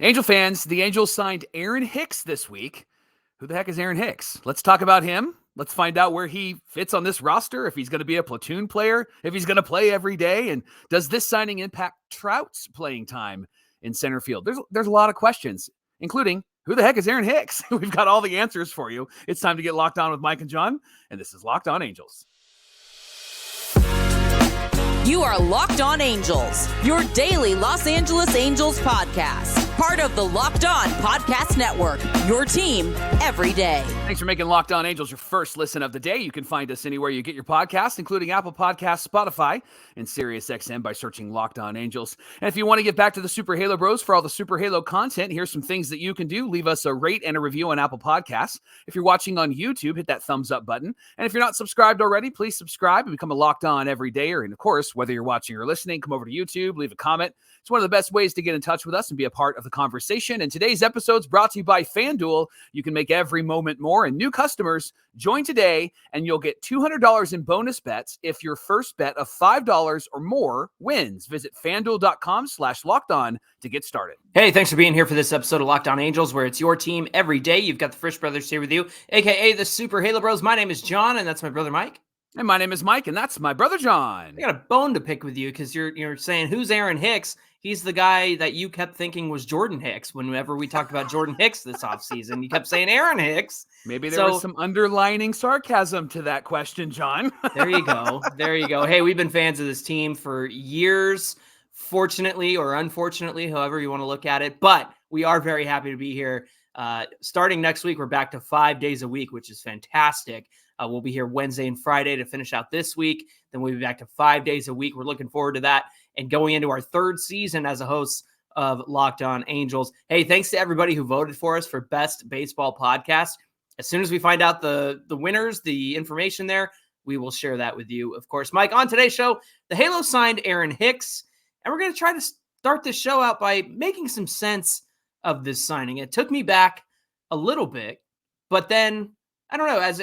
Angel fans, the Angels signed Aaron Hicks this week. Who the heck is Aaron Hicks? Let's talk about him. Let's find out where he fits on this roster, if he's going to be a platoon player, if he's going to play every day, and does this signing impact Trout's playing time in center field? There's a lot of questions, including who the heck is Aaron Hicks? We've got all the answers for you. It's time to get locked on with Mike and John, and this is Locked On Angels. You are Locked On Angels, your daily Los Angeles Angels podcast. Part of the Locked On Podcast Network, your team every day. Thanks for making Locked On Angels your first listen of the day. You can find us anywhere you get your podcasts, including Apple Podcasts, Spotify, and SiriusXM by searching Locked On Angels. And if you want to get back to the Super Halo Bros for all the Super Halo content, here's some things that you can do. Leave us a rate and a review on Apple Podcasts. If you're watching on YouTube, hit that thumbs up button. And if you're not subscribed already, please subscribe and become a Locked On everydayer. And of course, whether you're watching or listening, come over to YouTube, leave a comment. It's one of the best ways to get in touch with us and be a part of the conversation. And today's episode is brought to you by FanDuel. You can make every moment more. And new customers, join today and you'll get $200 in bonus bets if your first bet of $5 or more wins. Visit FanDuel.com/lockedon to get started. Hey, thanks for being here for this episode of Locked On Angels, where it's your team every day. You've got the Frisch Brothers here with you, a.k.a. the Super Halo Bros. My name is John, and that's my brother Mike. And my name is Mike, and that's my brother John. I got a bone to pick with you because you're saying, who's Aaron Hicks? He's the guy that you kept thinking was Jordan Hicks whenever we talked about Jordan Hicks this offseason. You kept saying Aaron Hicks. Maybe there was some underlining sarcasm to that question, John. There you go. There you go. Hey, we've been fans of this team for years, fortunately or unfortunately, however you want to look at it. But we are very happy to be here. Starting next week, we're back to 5 days a week, which is fantastic. We'll be here Wednesday and Friday to finish out this week. Then we'll be back to 5 days a week. We're looking forward to that and going into our third season as a host of Locked On Angels. Hey, thanks to everybody who voted for us for Best Baseball Podcast. As soon as we find out the winners, the information there, we will share that with you, of course. Mike, on today's show, the Halo signed Aaron Hicks, and we're going to try to start this show out by making some sense of this signing. It took me back a little bit, but then, I don't know, as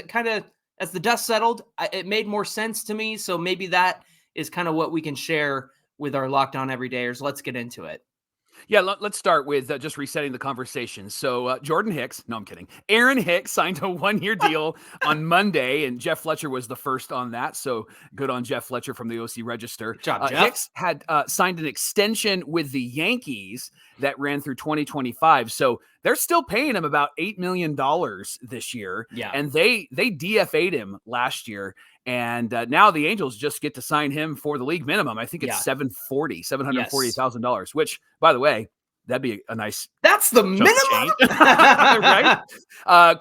the dust settled, it made more sense to me. So maybe that is kind of what we can share with our Locked On Everydayers. Let's get into it. Yeah, let's start with just resetting the conversation. So Jordan Hicks, no, I'm kidding. Aaron Hicks signed a one-year deal on Monday, and Jeff Fletcher was the first on that. So good on Jeff Fletcher from the OC Register. Good job, Jeff. Hicks had signed an extension with the Yankees that ran through 2025. So they're still paying him about $8 million this year. Yeah. And they DFA'd him last year. And now the Angels just get to sign him for the league minimum. I think it's $740,000, which, by the way, that'd be a nice. That's the minimum, right?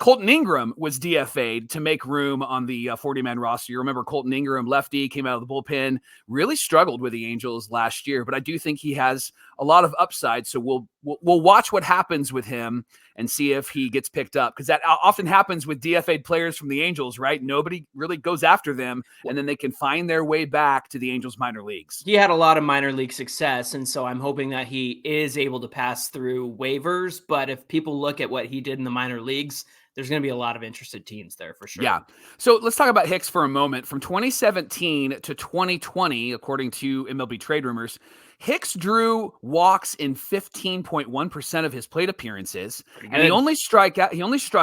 Colton Ingram was DFA'd to make room on the 40-man roster. You remember Colton Ingram, lefty, came out of the bullpen, really struggled with the Angels last year, but I do think he has a lot of upside. So we'll watch what happens with him and see if he gets picked up, because that often happens with DFA'd players from the Angels, right? Nobody really goes after them, and then they can find their way back to the Angels minor leagues. He had a lot of minor league success, and so I'm hoping that he is able to pass through waivers. But if people look at what he did in the minor leagues, there's going to be a lot of interested teams there for sure. Yeah. So let's talk about Hicks for a moment. From 2017 to 2020, according to MLB Trade Rumors, Hicks drew walks in 15.1% of his plate appearances, and he only struck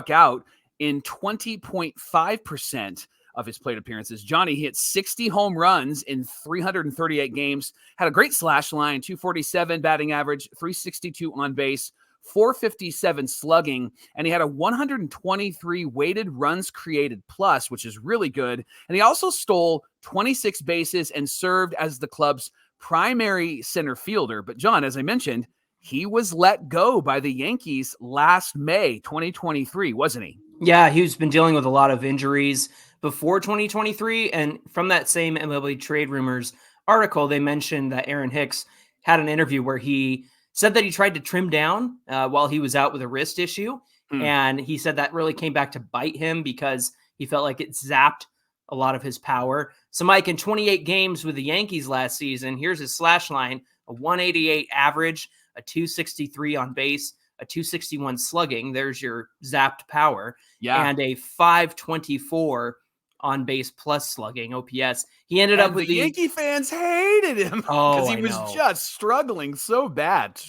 out in 20.5% of his plate appearances. Johnny, he hit 60 home runs in 338 games, had a great slash line, 247 batting average, 362 on base, 457 slugging, and he had a 123 weighted runs created plus, which is really good. And he also stole 26 bases and served as the club's primary center fielder. But John, as I mentioned, he was let go by the Yankees last May 2023, wasn't he? Yeah, he's been dealing with a lot of injuries before 2023. And from that same MLB Trade Rumors article, they mentioned that Aaron Hicks had an interview where he said that he tried to trim down while he was out with a wrist issue. And he said that really came back to bite him because he felt like it zapped a lot of his power. So, Mike, in 28 games with the Yankees last season, here's his slash line: a 188 average, a 263 on base, a 261 slugging. There's your zapped power. Yeah. And a 524 on base plus slugging OPS. He ended up with the Yankee fans hated him because he was just struggling so bad.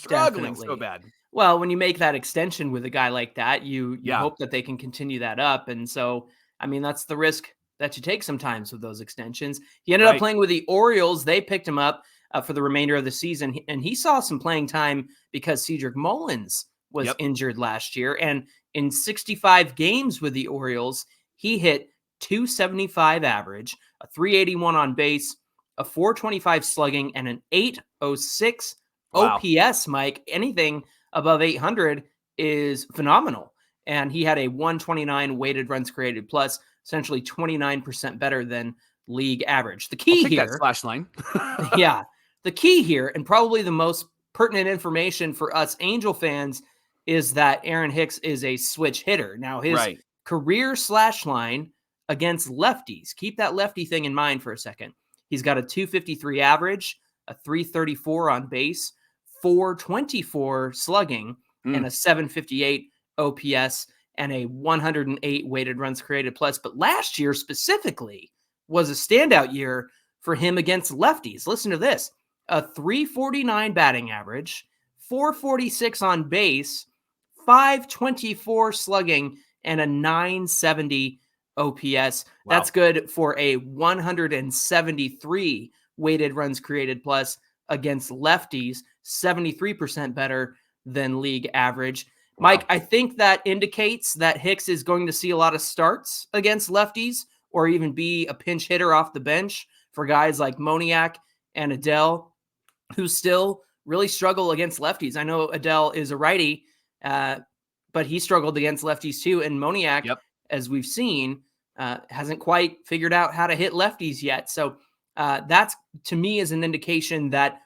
Well, when you make that extension with a guy like that, you Yeah. hope that they can continue that up. And so, I mean, that's the risk that you take sometimes with those extensions. He ended up Right. playing with the Orioles. They picked him up for the remainder of the season, and he saw some playing time because Cedric Mullins was Yep. injured last year. And in 65 games with the Orioles, he hit 275 average, a 381 on base, a 425 slugging, and an 806 Wow. OPS, Mike. Anything above 800 is phenomenal. And he had a 129 weighted runs created plus, essentially 29% better than league average. The I'll key take that here, slash line. yeah, the key here, and probably the most pertinent information for us Angel fans, is that Aaron Hicks is a switch hitter. Now, his Right. career slash line against lefties, keep that lefty thing in mind for a second. He's got a 253 average, a 334 on base, 424 slugging, and a 758 OPS, and a 108 weighted runs created plus. But last year specifically was a standout year for him against lefties. Listen to this: a 349 batting average, 446 on base, 524 slugging, and a 970 OPS. Wow. That's good for a 173 weighted runs created plus against lefties, 73% better than league average. Wow. Mike, I think that indicates that Hicks is going to see a lot of starts against lefties, or even be a pinch hitter off the bench for guys like Moniak and Adell, who still really struggle against lefties. I know Adell is a righty, but he struggled against lefties too. And Moniak, as we've seen, hasn't quite figured out how to hit lefties yet. So that's, to me, is an indication that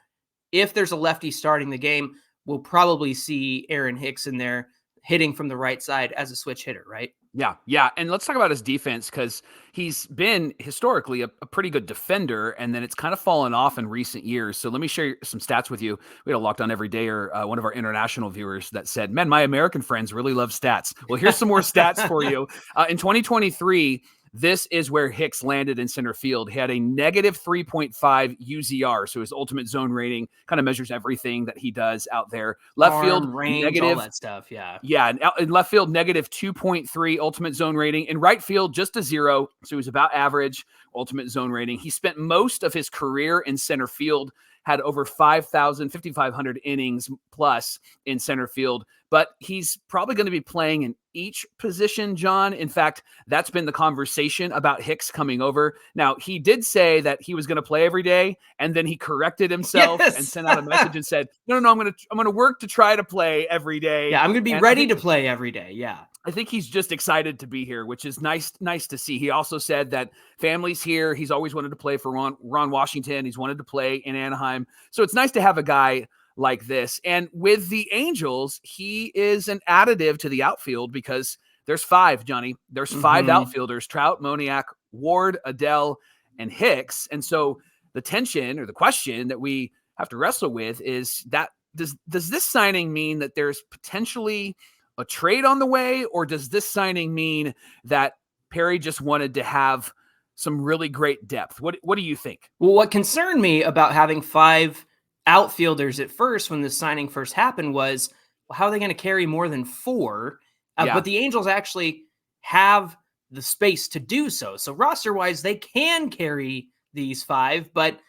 if there's a lefty starting the game, we'll probably see Aaron Hicks in there hitting from the right side as a switch hitter, right? Yeah. And let's talk about his defense, because he's been historically a pretty good defender, and then it's kind of fallen off in recent years. So let me share some stats with you. We had a Locked On Every Day, or one of our international viewers that said, man, my American friends really love stats. Well, here's some more stats for you. In 2023, this is where Hicks landed in center field. He had a negative 3.5 UZR, so his ultimate zone rating kind of measures everything that he does out there. Left field, range, negative, all that stuff, yeah. Yeah, and in left field, negative 2.3 ultimate zone rating. In right field, just a 0, so he was about average ultimate zone rating. He spent most of his career in center field, had over 5,500 innings plus in center field, but he's probably going to be playing in each position, John. In fact, that's been the conversation about Hicks coming over. Now, he did say that he was going to play every day, and then he corrected himself and sent out a message and said, no, I'm going to work to try to play every day. Yeah, I'm going to be ready to play every day. Yeah. I think he's just excited to be here, which is nice to see. He also said that family's here. He's always wanted to play for Ron Washington. He's wanted to play in Anaheim. So it's nice to have a guy like this. And with the Angels, he is an additive to the outfield, because there's 5, Johnny. There's 5 outfielders: Trout, Moniak, Ward, Adell, and Hicks. And so the tension, or the question that we have to wrestle with, is that does this signing mean that there's potentially a trade on the way, or does this signing mean that Perry just wanted to have some really great depth? What do you think? Well, what concerned me about having 5 outfielders at first when this signing first happened was, well, how are they going to carry more than 4? But the Angels actually have the space to do so. So roster-wise, they can carry these 5. But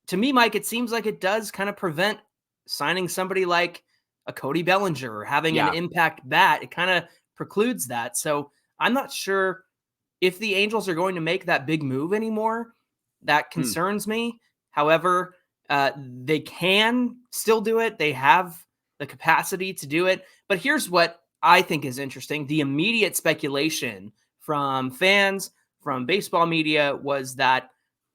to me, Mike, it seems like it does kind of prevent signing somebody like a Cody Bellinger or having an impact bat. It kind of precludes that. So I'm not sure if the Angels are going to make that big move anymore. That concerns me. However, they can still do it. They have the capacity to do it. But here's what I think is interesting. The immediate speculation from fans, from baseball media, was that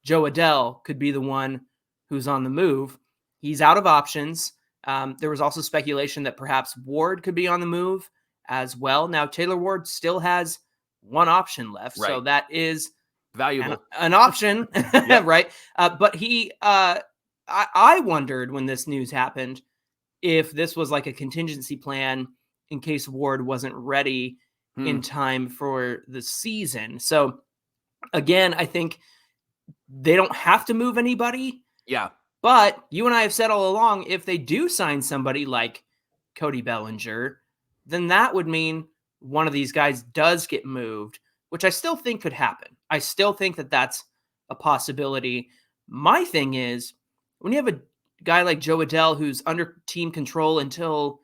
Jo Adell could be the one who's on the move. He's out of options. There was also speculation that perhaps Ward could be on the move as well. Now, Taylor Ward still has 1 option left, so that is valuable, an option, right? But I wondered when this news happened if this was like a contingency plan in case Ward wasn't ready in time for the season. So again, I think they don't have to move anybody. Yeah. But you and I have said all along, if they do sign somebody like Cody Bellinger, then that would mean one of these guys does get moved, which I still think could happen. I still think that that's a possibility. My thing is, when you have a guy like Jo Adell who's under team control until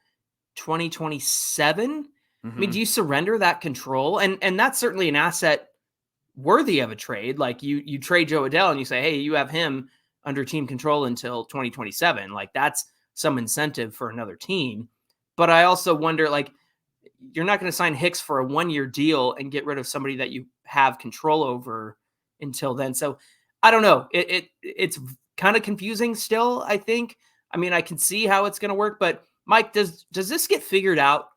2027, I mean, do you surrender that control? And that's certainly an asset worthy of a trade. Like you trade Jo Adell and you say, hey, you have him under team control until 2027. Like that's some incentive for another team. But I also wonder, like, you're not going to sign Hicks for a 1-year deal and get rid of somebody that you have control over until then. So I don't know. It's kind of confusing still, I think. I mean, I can see how it's going to work, but Mike, does this get figured out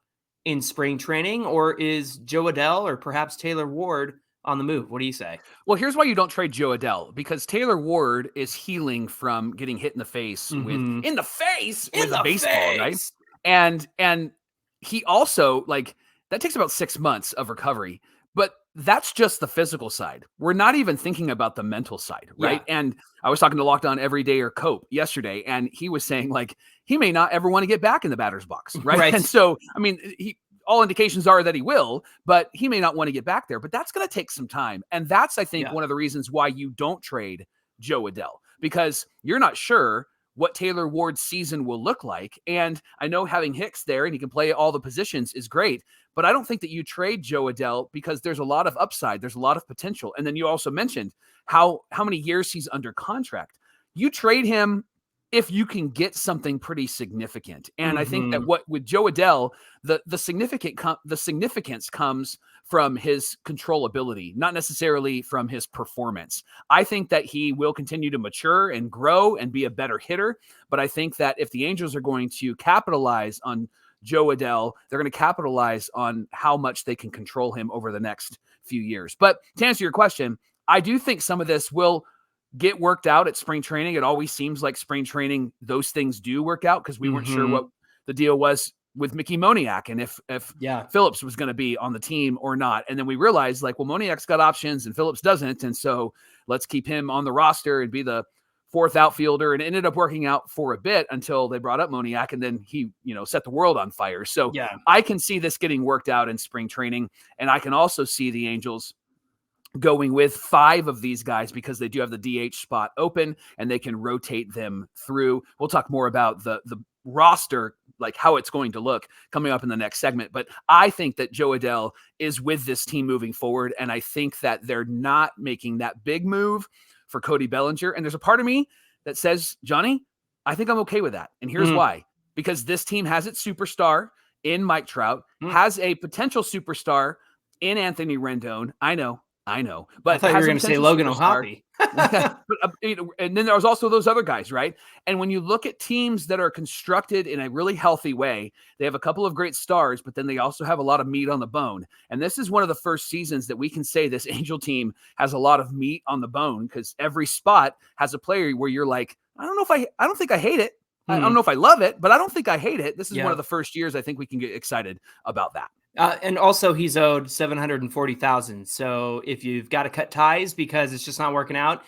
in spring training, or is Jo Adell or perhaps Taylor Ward on the move? What do you say? Well, here's why you don't trade Jo Adell, because Taylor Ward is healing from getting hit in the face with a baseball, right? And he also, like, that takes about 6 months of recovery, but that's just the physical side. We're not even thinking about the mental side, right? Yeah. And I was talking to Locked On Everydayer Cope yesterday, and he was saying, like, he may not ever want to get back in the batter's box, right? And so, I mean, all indications are that he will, but he may not want to get back there. But that's going to take some time. And that's, I think, one of the reasons why you don't trade Jo Adell, because you're not sure what Taylor Ward's season will look like. And I know having Hicks there and he can play all the positions is great, but I don't think that you trade Jo Adell because there's a lot of upside. There's a lot of potential. And then you also mentioned how many years he's under contract. You trade him if you can get something pretty significant. And I think that what with Jo Adell, the significance comes from his controllability, not necessarily from his performance. I think that he will continue to mature and grow and be a better hitter. But I think that if the Angels are going to capitalize on Jo Adell, they're going to capitalize on how much they can control him over the next few years. But to answer your question, I do think some of this will get worked out at spring training. It always seems like spring training, those things do work out because we weren't sure what the deal was with Mickey Moniak and if Phillips was going to be on the team or not. And then we realized, like, well, Moniak's got options and Phillips doesn't. And so let's keep him on the roster and be the fourth outfielder. And it ended up working out for a bit until they brought up Moniak, and then he, set the world on fire. So I can see this getting worked out in spring training. And I can also see the Angels going with 5 of these guys because they do have the DH spot open and they can rotate them through. We'll talk more about the roster, like how it's going to look, coming up in the next segment. But I think that Jo Adell is with this team moving forward. And I think that they're not making that big move for Cody Bellinger. And there's a part of me that says, Johnny, I think I'm okay with that. And here's why. Because this team has its superstar in Mike Trout, has a potential superstar in Anthony Rendon. I know. But I thought you were going to say Logan O'Hoppe. And then there was also those other guys, right? And when you look at teams that are constructed in a really healthy way, they have a couple of great stars, but then they also have a lot of meat on the bone. And this is one of the first seasons that we can say this Angel team has a lot of meat on the bone, because every spot has a player where you're like, I don't think I hate it. I don't know if I love it, but I don't think I hate it. This is one of the first years I think we can get excited about that. And also he's owed $740,000. So if you've got to cut ties because it's just not working out,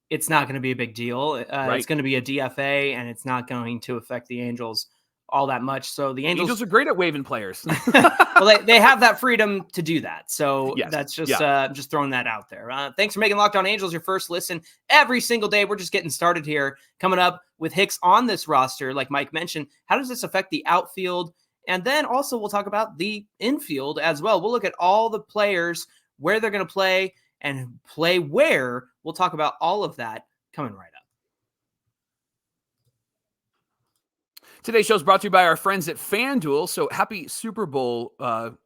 it's not going to be a big deal. It's going to be a DFA, and it's not going to affect the Angels all that much. So the Angels are great at waiving players. Well, they have that freedom to do that. So that's just throwing that out there. Thanks for making Locked On Angels your first listen every single day. We're just getting started here. Coming up with Hicks on this roster, like Mike mentioned, how does this affect the outfield? And then also we'll talk about the infield as well. We'll look at all the players, where they're going to play and play where. We'll talk about all of that coming right up. Today's show is brought to you by our friends at FanDuel. So happy Super Bowl,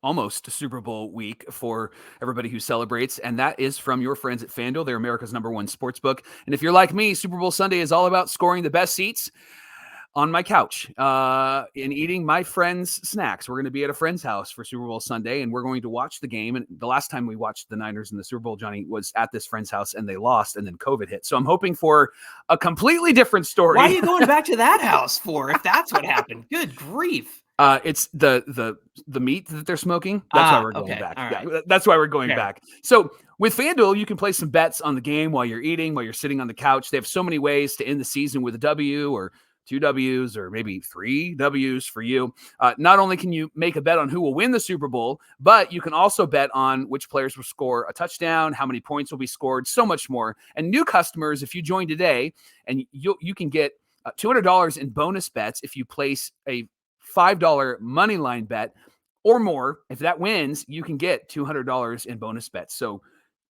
almost Super Bowl week for everybody who celebrates. And that is from your friends at FanDuel. They're America's #1 sportsbook. And if you're like me, Super Bowl Sunday is all about scoring the best seats on my couch and eating my friends' snacks. We're going to be at a friend's house for Super Bowl Sunday, and we're going to watch the game. And the last time we watched the Niners in the Super Bowl, Johnny, was at this friend's house, and they lost, and then COVID hit. So I'm hoping for a completely different story. Why are you going back to that house for, if that's what happened? Good grief. It's the meat that they're smoking. That's why we're going back. Right. Yeah, that's why we're going back. So with FanDuel, you can play some bets on the game while you're eating, while you're sitting on the couch. They have so many ways to end the season with a W or 2 W's or maybe 3 W's for you. Not only can you make a bet on who will win the Super Bowl, but you can also bet on which players will score a touchdown, how many points will be scored, so much more. And new customers, if you join today, and you can get $200 in bonus bets if you place a $5 money line bet or more. If that wins, you can get $200 in bonus bets. So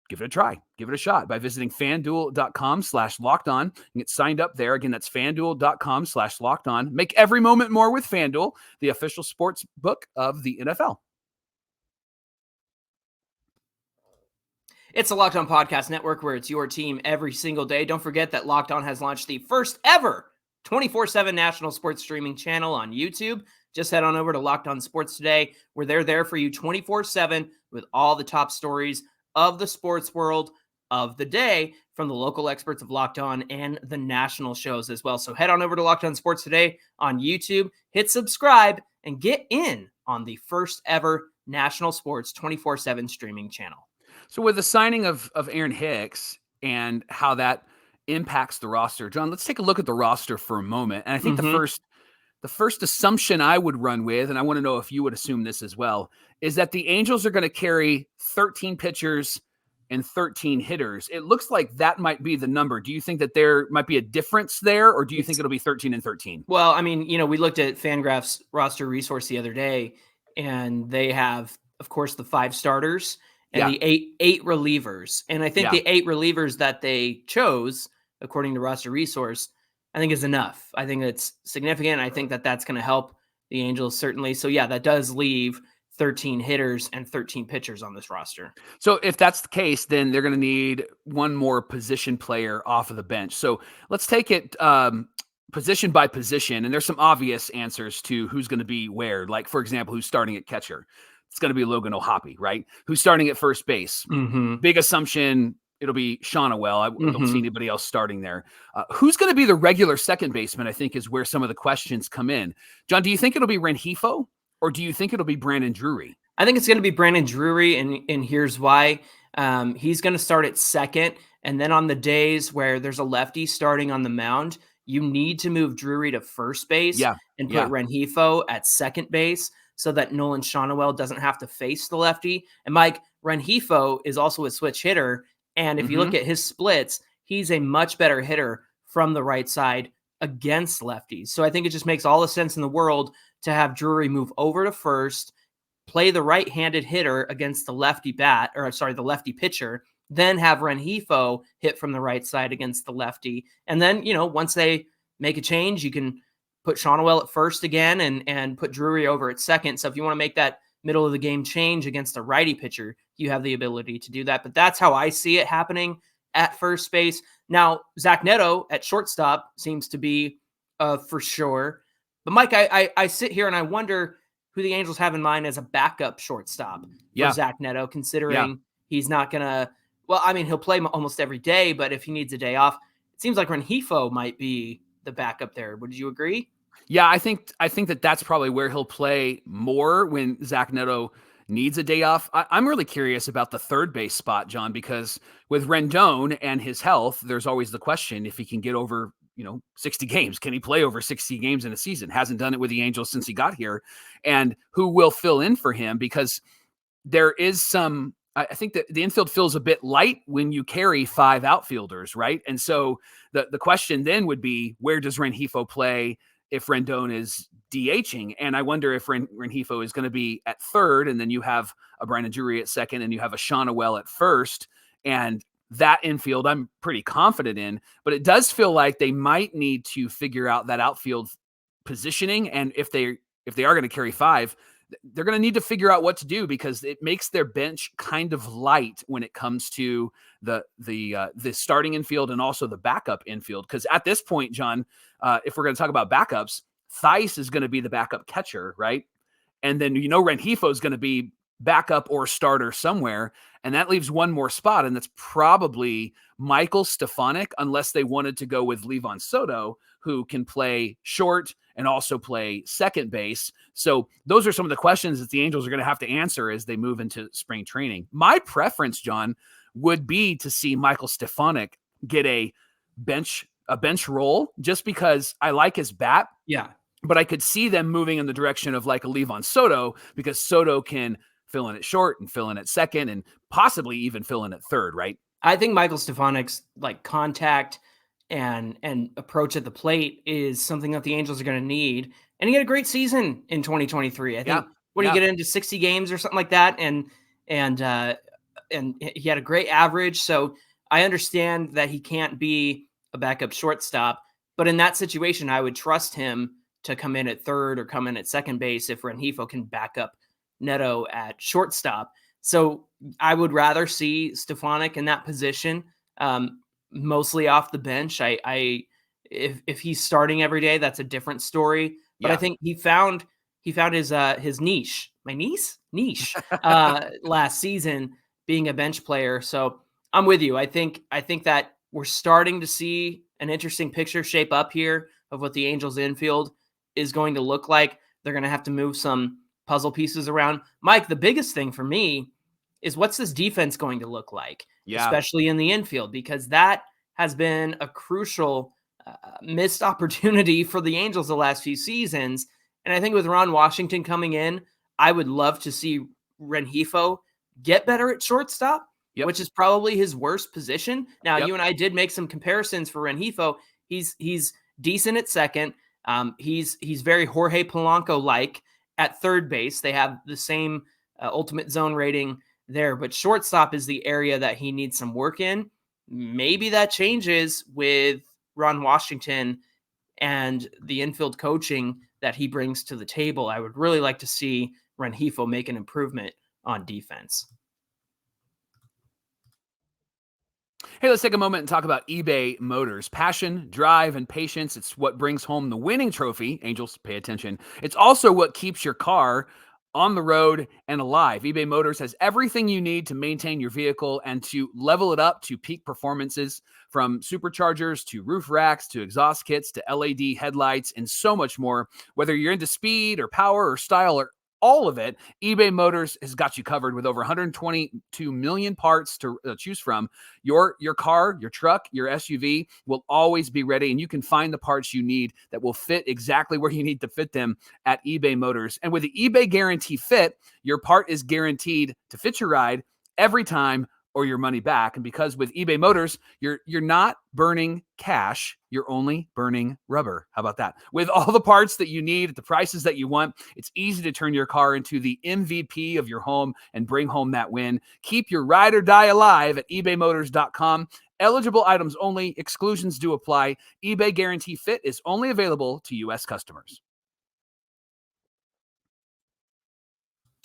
give it a try. Give it a shot by visiting fanduel.com/lockedon and get signed up there. Again, that's fanduel.com/lockedon. Make every moment more with FanDuel, the official sports book of the NFL. It's the Locked On Podcast Network, where it's your team every single day. Don't forget that Locked On has launched the first ever 24/7 national sports streaming channel on YouTube. Just head on over to Locked On Sports today, where they're there for you 24/7 with all the top stories of the sports world of the day from the local experts of Locked On and the national shows as well. So head on over to Locked On Sports today on YouTube, hit subscribe, and get in on the first ever national sports 24/7 streaming channel. So with the signing of Aaron Hicks and how that impacts the roster, John, let's take a look at the roster for a moment. And I think the first assumption I would run with, and I want to know if you would assume this as well, is that the Angels are going to carry 13 pitchers and 13 hitters. It looks like that might be the number. Do you think that there might be a difference there, or do you think it'll be 13 and 13? Well, I mean, we looked at FanGraphs roster resource the other day, and they have, of course, the 5 starters and the eight relievers. And I think the 8 relievers that they chose, according to roster resource, I think is enough. I think it's significant. I think that that's going to help the Angels, certainly. So yeah, that does leave 13 hitters and 13 pitchers on this roster. So if that's the case, then they're going to need one more position player off of the bench. So let's take it position by position. And there's some obvious answers to who's going to be where. Like, for example, who's starting at catcher? It's going to be Logan O'Hoppe, right? Who's starting at first base? Big assumption. It'll be Shonawell. I don't see anybody else starting there. Who's going to be the regular second baseman, I think, is where some of the questions come in. John, do you think it'll be Rengifo, or do you think it'll be Brandon Drury? I think it's going to be Brandon Drury, and here's why. He's going to start at second, and then on the days where there's a lefty starting on the mound, you need to move Drury to first base and put Rengifo at second base so that Nolan Shonawell doesn't have to face the lefty. And Mike, Rengifo is also a switch hitter. And if you look at his splits, he's a much better hitter from the right side against lefties. So I think it just makes all the sense in the world to have Drury move over to first, play the right-handed hitter against the lefty the lefty pitcher, then have Rengifo hit from the right side against the lefty. And then, once they make a change, you can put Shonawell at first again and put Drury over at second. So if you want to make that middle of the game change against a righty pitcher, you have the ability to do that. But that's how I see it happening at first base. Now, Zach Neto at shortstop seems to be for sure. But Mike, I sit here and I wonder who the Angels have in mind as a backup shortstop for Zach Neto, considering he's not going to, he'll play almost every day, but if he needs a day off, it seems like Rengifo might be the backup there. Would you agree? Yeah, I think that that's probably where he'll play more when Zach Neto needs a day off. I'm really curious about the third base spot, John, because with Rendon and his health, there's always the question if he can get over 60 games. Can he play over 60 games in a season? Hasn't done it with the Angels since he got here. And who will fill in for him? Because there is I think that the infield feels a bit light when you carry 5 outfielders, right? And so the question then would be, where does Rengifo play if Rendon is DHing? And I wonder if Rengifo is going to be at third, and then you have a Brandon Drury at second, and you have a Shonawell at first. And that infield I'm pretty confident in, but it does feel like they might need to figure out that outfield positioning. And if they are going to carry 5, they're going to need to figure out what to do, because it makes their bench kind of light when it comes to the starting infield and also the backup infield. Because at this point, John, if we're going to talk about backups, Theis is going to be the backup catcher, right? And then Rengifo is going to be backup or starter somewhere, and that leaves one more spot, and that's probably Michael Stefanik, unless they wanted to go with Levon Soto, who can play short and also play second base. So those are some of the questions that the Angels are going to have to answer as they move into spring training. My preference, John, would be to see Michael Stefanik get a bench a bench role just because I like his bat. Yeah. But I could see them moving in the direction of like a Levon Soto, because Soto can fill in at short and fill in at second and possibly even fill in at third, right? I think Michael Stefanik's like contact and approach at the plate is something that the Angels are going to need. And he had a great season in 2023. I think when you get into 60 games or something like that, and he had a great average. So I understand that he can't be a backup shortstop, but in that situation, I would trust him to come in at third or come in at second base if Rengifo can back up Neto at shortstop. So I would rather see Stefanik in that position, mostly off the bench. If he's starting every day, that's a different story. But I think he found his niche, niche last season, being a bench player. So I'm with you. I think that we're starting to see an interesting picture shape up here of what the Angels infield is going to look like. They're going to have to move some puzzle pieces around. Mike, the biggest thing for me is what's this defense going to look like, especially in the infield, because that has been a crucial missed opportunity for the Angels the last few seasons. And I think with Ron Washington coming in, I would love to see Rengifo get better at shortstop, which is probably his worst position. Now, you and I did make some comparisons for Rengifo. He's decent at second. He's very Jorge Polanco-like at third base. They have the same ultimate zone rating there, but shortstop is the area that he needs some work in. Maybe that changes with Ron Washington and the infield coaching that he brings to the table. I would really like to see Rengifo make an improvement on defense. Hey, let's take a moment and talk about eBay Motors. Passion, drive, and patience. It's what brings home the winning trophy. Angels, pay attention. It's also what keeps your car on the road and alive. eBay Motors has everything you need to maintain your vehicle and to level it up to peak performances, from superchargers to roof racks to exhaust kits to LED headlights and so much more. Whether you're into speed or power or style or all of it, eBay Motors has got you covered with over 122 million parts to choose from. Your car, your truck, your SUV will always be ready, and you can find the parts you need that will fit exactly where you need to fit them at eBay Motors. And with the eBay Guarantee Fit, your part is guaranteed to fit your ride every time or your money back. And because with eBay Motors, you're not burning cash, you're only burning rubber. How about that? With all the parts that you need at the prices that you want, it's easy to turn your car into the MVP of your home and bring home that win. Keep your ride or die alive at ebaymotors.com. Eligible items only. Exclusions do apply. eBay Guarantee Fit is only available to U.S. customers.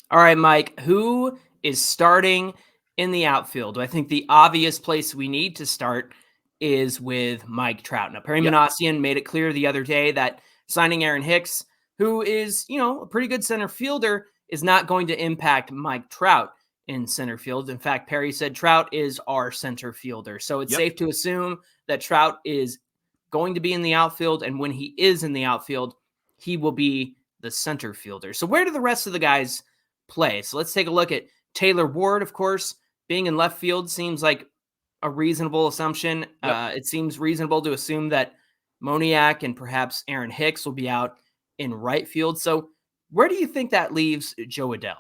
All right, Mike, who is starting in the outfield? I think the obvious place we need to start is with Mike Trout. Now, Perry Minasian made it clear the other day that signing Aaron Hicks, who is, a pretty good center fielder, is not going to impact Mike Trout in center field. In fact, Perry said Trout is our center fielder. So it's safe to assume that Trout is going to be in the outfield, and when he is in the outfield, he will be the center fielder. So where do the rest of the guys play? So let's take a look at Taylor Ward. Of course, being in left field seems like a reasonable assumption. It seems reasonable to assume that Moniak and perhaps Aaron Hicks will be out in right field. So where do you think that leaves Jo Adell?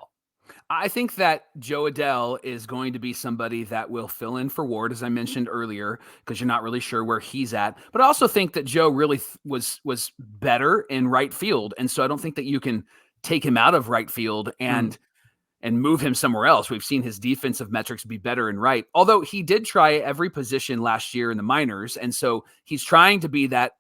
I think that Jo Adell is going to be somebody that will fill in for Ward, as I mentioned earlier, because you're not really sure where he's at. But I also think that Joe really was better in right field. And so I don't think that you can take him out of right field and move him somewhere else. We've seen his defensive metrics be better in right, although he did try every position last year in the minors. And so he's trying to be that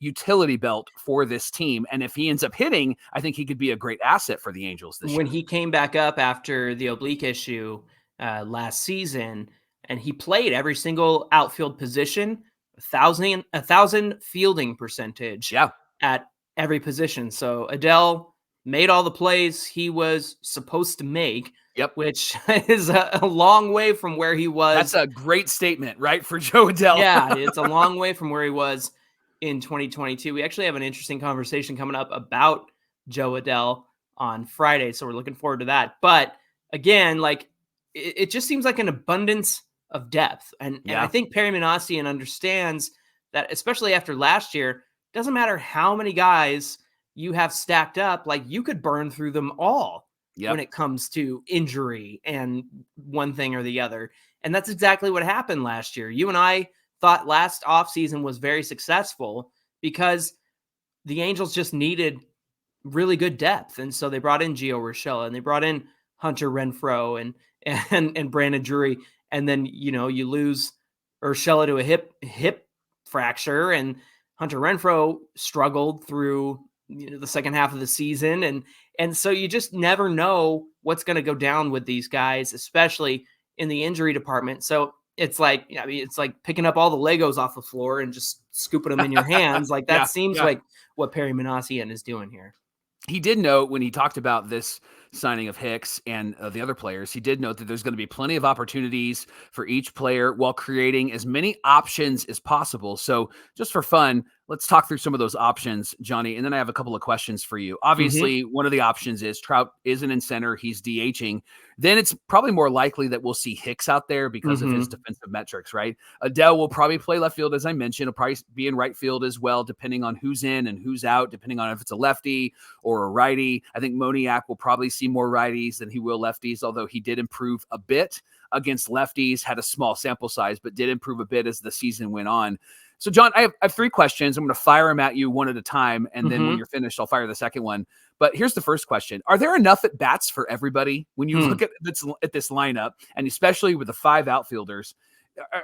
utility belt for this team. And if he ends up hitting, I think he could be a great asset for the Angels this year. When he came back up after the oblique issue last season, and he played every single outfield position, 1,000 fielding percentage at every position. So Adell made all the plays he was supposed to make, which is a long way from where he was. That's a great statement, right, for Jo Adell? Yeah, it's a long way from where he was in 2022. We actually have an interesting conversation coming up about Jo Adell on Friday, so we're looking forward to that. But again, like it just seems like an abundance of depth. And I think Perry Minasian understands that, especially after last year, doesn't matter how many guys you have stacked up, like you could burn through them all when it comes to injury and one thing or the other. And that's exactly what happened last year. You and I thought last offseason was very successful because the Angels just needed really good depth. And so they brought in Gio Urshela and they brought in Hunter Renfroe and Brandon Drury. And then, you lose Urshela to a hip fracture, and Hunter Renfroe struggled through the second half of the season. And so you just never know what's going to go down with these guys, especially in the injury department. So it's like, it's like picking up all the Legos off the floor and just scooping them in your hands. Like that seems like what Perry Minasian is doing here. He did note when he talked about this signing of Hicks and the other players, he did note that there's going to be plenty of opportunities for each player while creating as many options as possible. So just for fun, let's talk through some of those options, Johnny, and then I have a couple of questions for you. Obviously, one of the options is Trout isn't in center. He's DHing. Then it's probably more likely that we'll see Hicks out there because of his defensive metrics, right? Adell will probably play left field, as I mentioned. He'll probably be in right field as well, depending on who's in and who's out, depending on if it's a lefty or a righty. I think Moniak will probably see more righties than he will lefties, although he did improve a bit against lefties, had a small sample size, but did improve a bit as the season went on. So, John, I have 3 questions. I'm going to fire them at you one at a time, and then when you're finished, I'll fire the second one. But here's the first question. Are there enough at-bats for everybody when you look at this lineup, and especially with the 5 outfielders?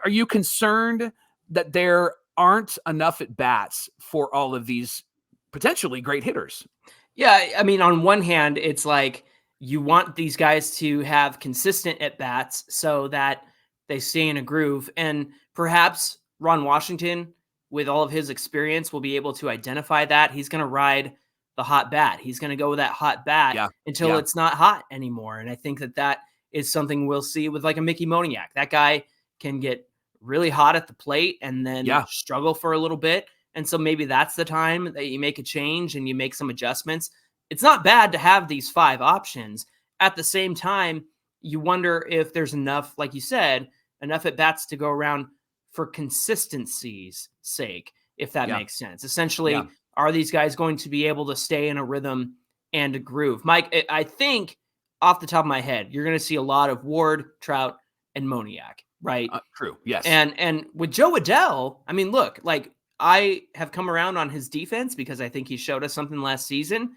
Are you concerned that there aren't enough at-bats for all of these potentially great hitters? Yeah, I mean, on one hand, it's like you want these guys to have consistent at-bats so that they stay in a groove, and perhaps Ron Washington, with all of his experience, will be able to identify that. He's going to ride the hot bat. He's going to go with that hot bat until it's not hot anymore. And I think that is something we'll see with like a Mickey Moniak. That guy can get really hot at the plate and then struggle for a little bit. And so maybe that's the time that you make a change and you make some adjustments. It's not bad to have these 5 options. At the same time, you wonder if there's enough, like you said, enough at bats to go around for consistency's sake, if that makes sense. Essentially, are these guys going to be able to stay in a rhythm and a groove? Mike, I think off the top of my head, you're going to see a lot of Ward, Trout, and Moniak, right? True. Yes. And with Jo Adell, I mean, look, like I have come around on his defense because I think he showed us something last season,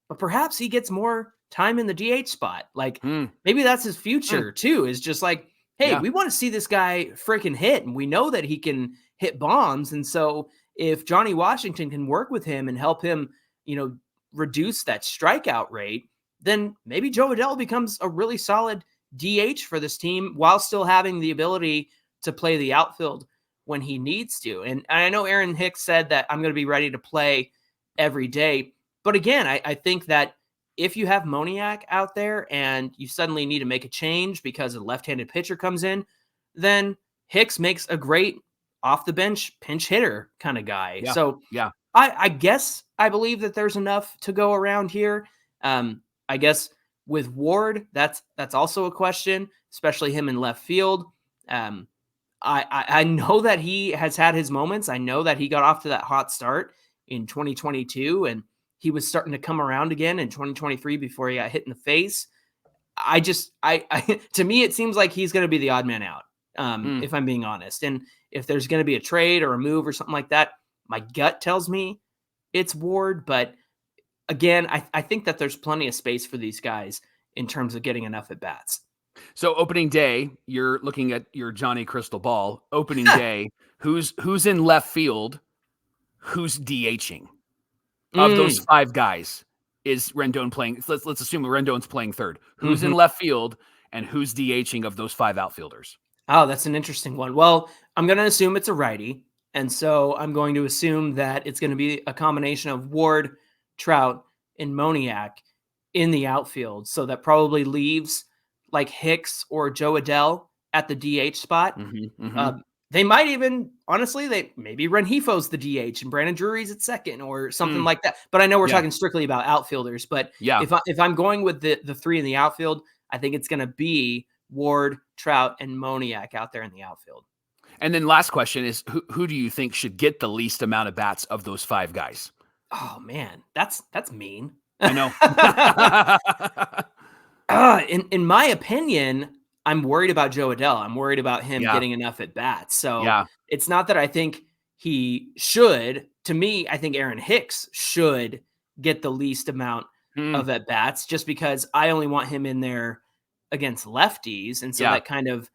but perhaps he gets more time in the DH spot. Like maybe that's his future too, is just like, hey, we want to see this guy freaking hit, and we know that he can hit bombs. And so if Johnny Washington can work with him and help him, reduce that strikeout rate, then maybe Jo Adell becomes a really solid DH for this team while still having the ability to play the outfield when he needs to. And I know Aaron Hicks said that I'm going to be ready to play every day. But again, I think that if you have Moniak out there and you suddenly need to make a change because a left-handed pitcher comes in, then Hicks makes a great off-the-bench pinch hitter kind of guy. So I guess I believe that there's enough to go around here. I guess with Ward, that's also a question, especially him in left field. I know that he has had his moments. I know that he got off to that hot start in 2022, and he was starting to come around again in 2023 before he got hit in the face. I to me, it seems like he's going to be the odd man out, if I'm being honest. And if there's going to be a trade or a move or something like that, my gut tells me it's Ward. But again, I think that there's plenty of space for these guys in terms of getting enough at bats. So opening day, you're looking at your Johnny crystal ball. Opening day, who's in left field? Who's DHing? Of those 5 guys, is Rendon playing? Let's assume Rendon's playing third. Who's in left field and who's DHing of those 5 outfielders? Oh, that's an interesting one. Well, I'm going to assume it's a righty. And so I'm going to assume that it's going to be a combination of Ward, Trout, and Moniak in the outfield. So that probably leaves like Hicks or Jo Adell at the DH spot. They might even, honestly, maybe Renjifo's the DH and Brandon Drury's at second or something like that. But I know we're talking strictly about outfielders. But if I'm going with the 3 in the outfield, I think it's going to be Ward, Trout, and Moniak out there in the outfield. And then last question is who do you think should get the least amount of bats of those 5 guys? Oh man, that's mean. I know. In my opinion, I'm worried about Jo Adell. I'm worried about him Yeah. getting enough at bats. So Yeah. it's not that I think he should. To me, I think Aaron Hicks should get the least amount of at bats, just because I only want him in there against lefties, and so Yeah. that kind of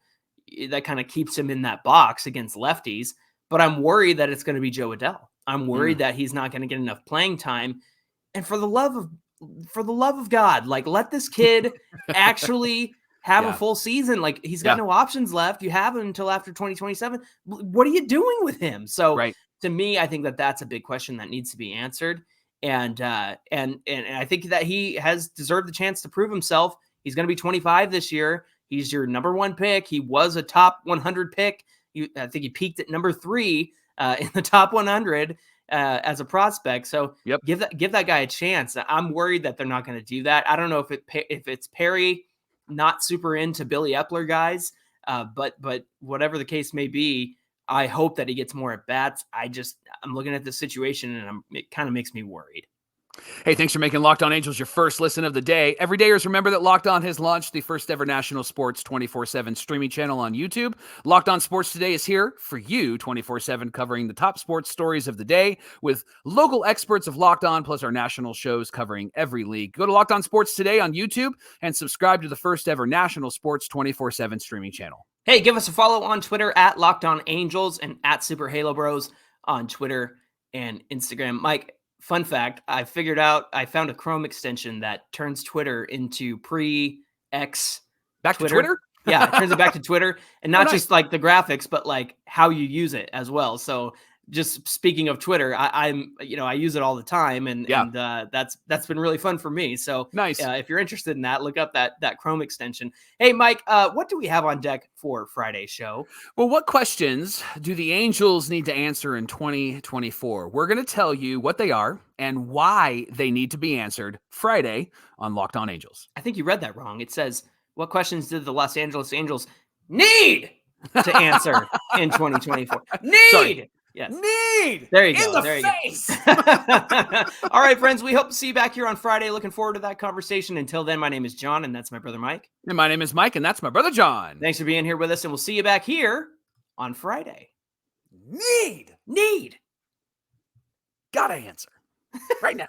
keeps him in that box against lefties. But I'm worried that it's going to be Jo Adell. I'm worried that he's not going to get enough playing time. And for the love of God, like, let this kid actually have a full season. Like, he's got no options left. You have him until after 2027. What are you doing with him? So to me, I think that that's a big question that needs to be answered. And I think that he has deserved the chance to prove himself. He's going to be 25 this year. He's your number 1 pick. He was a top 100 pick. I think he peaked at number 3 in the top 100 as a prospect. So give that guy a chance. I'm worried that they're not going to do that. I don't know if it's Perry not super into Billy Epler guys, but whatever the case may be, I hope that he gets more at bats. I'm looking at the situation and it kind of makes me worried. Hey, thanks for making Locked On Angels your first listen of the day. Everydayers, remember that Locked On has launched the first ever national sports 24/7 streaming channel on YouTube. Locked On Sports Today is here for you 24/7, covering the top sports stories of the day with local experts of Locked On, plus our national shows covering every league. Go to Locked On Sports Today on YouTube and subscribe to the first ever national sports 24/7 streaming channel. Hey, give us a follow on Twitter at Locked On Angels and at Super Halo Bros on Twitter and Instagram. Mike, fun fact, I found a Chrome extension that turns Twitter into pre-X Back to Twitter? Yeah, it turns it back to Twitter. And not just like the graphics, but like how you use it as well. So just speaking of Twitter, I use it all the time, and that's been really fun for me. So nice. If you're interested in that, look up that Chrome extension. Hey, Mike, what do we have on deck for Friday's show? Well, what questions do the Angels need to answer in 2024? We're going to tell you what they are and why they need to be answered Friday on Locked On Angels. I think you read that wrong. It says, what questions did the Los Angeles Angels need to answer in 2024? Sorry. Yes. Need. There you go. In the there face. You go. All right, friends. We hope to see you back here on Friday. Looking forward to that conversation. Until then, my name is John, and that's my brother Mike. And my name is Mike, and that's my brother John. Thanks for being here with us, and we'll see you back here on Friday. Need. Need. Gotta answer right now.